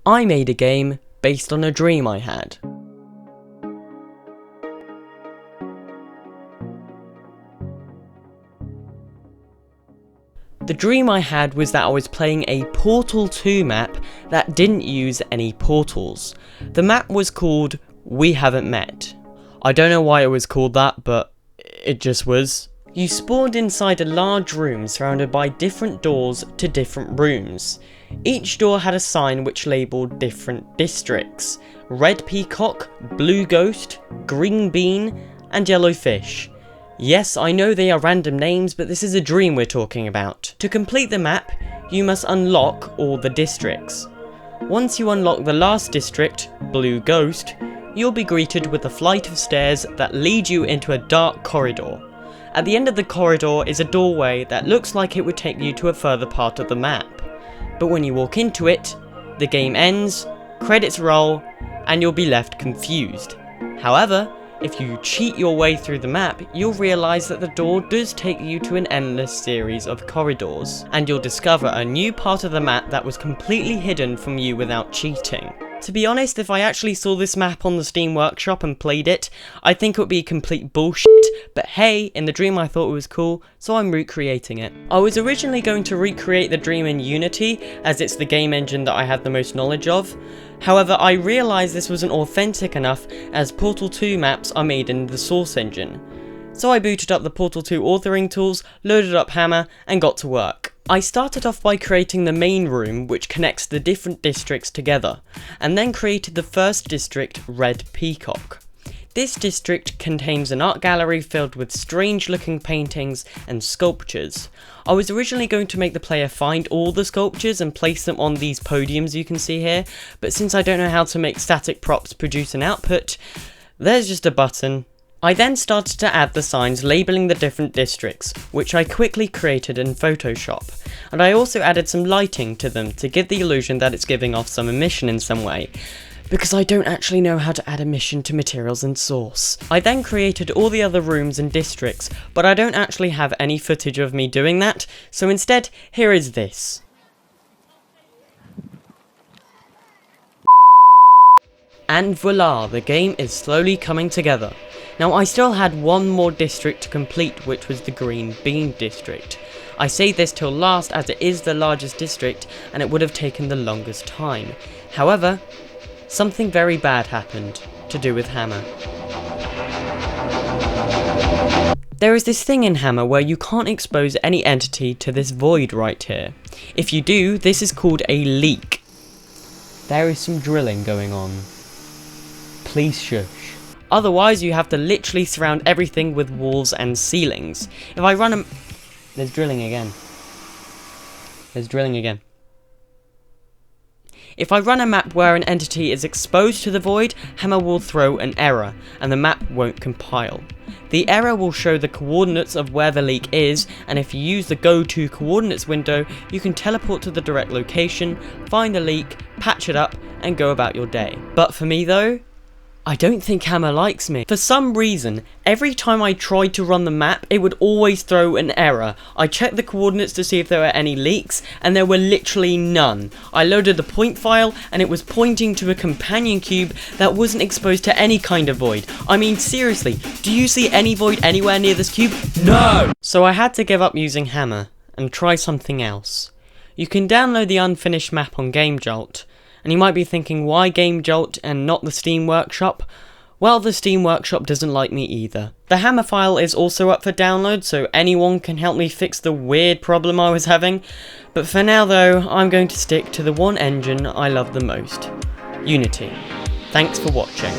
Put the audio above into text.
I made a game based on a dream I had. The dream I had was that I was playing a Portal 2 map that didn't use any portals. The map was called We Haven't Met. I don't know why it was called that, but it just was. You spawned inside a large room surrounded by different doors to different rooms. Each door had a sign which labelled different districts: Red Peacock, Blue Ghost, Green Bean, and Yellow Fish. Yes, I know they are random names, but this is a dream we're talking about. To complete the map, you must unlock all the districts. Once you unlock the last district, Blue Ghost, you'll be greeted with a flight of stairs that lead you into a dark corridor. At the end of the corridor is a doorway that looks like it would take you to a further part of the map. But when you walk into it, the game ends, credits roll, and you'll be left confused. However, if you cheat your way through the map, you'll realise that the door does take you to an endless series of corridors, and you'll discover a new part of the map that was completely hidden from you without cheating. To be honest, if I actually saw this map on the Steam Workshop and played it, I think it would be complete bullshit, but hey, in the dream I thought it was cool, so I'm recreating it. I was originally going to recreate the dream in Unity, as it's the game engine that I have the most knowledge of. However, I realised this wasn't authentic enough, as Portal 2 maps are made in the Source engine. So I booted up the Portal 2 authoring tools, loaded up Hammer, and got to work. I started off by creating the main room which connects the different districts together, and then created the first district, Red Peacock. This district contains an art gallery filled with strange looking paintings and sculptures. I was originally going to make the player find all the sculptures and place them on these podiums you can see here, but since I don't know how to make static props produce an output, there's just a button. I then started to add the signs labelling the different districts, which I quickly created in Photoshop, and I also added some lighting to them to give the illusion that it's giving off some emission in some way, because I don't actually know how to add emission to materials in Source. I then created all the other rooms and districts, but I don't actually have any footage of me doing that, so instead, here is this. And voila, the game is slowly coming together. Now I still had one more district to complete, which was the Green Bean district. I say this till last as it is the largest district and it would have taken the longest time. However, something very bad happened to do with Hammer. There is this thing in Hammer where you can't expose any entity to this void right here. If you do, this is called a leak. There is some drilling going on. Please shush. Otherwise, you have to literally surround everything with walls and ceilings. If I run a... There's drilling again. There's drilling again. If I run a map where an entity is exposed to the void, Hammer will throw an error, and the map won't compile. The error will show the coordinates of where the leak is, and if you use the Go To Coordinates window, you can teleport to the direct location, find the leak, patch it up, and go about your day. But for me though, I don't think Hammer likes me. For some reason, every time I tried to run the map, it would always throw an error. I checked the coordinates to see if there were any leaks, and there were literally none. I loaded the point file, and it was pointing to a companion cube that wasn't exposed to any kind of void. I mean, seriously, do you see any void anywhere near this cube? No! So I had to give up using Hammer, and try something else. You can download the unfinished map on GameJolt. And you might be thinking, why GameJolt and not the Steam Workshop? Well, the Steam Workshop doesn't like me either. The Hammer file is also up for download, so anyone can help me fix the weird problem I was having. But for now though, I'm going to stick to the one engine I love the most, Unity. Thanks for watching.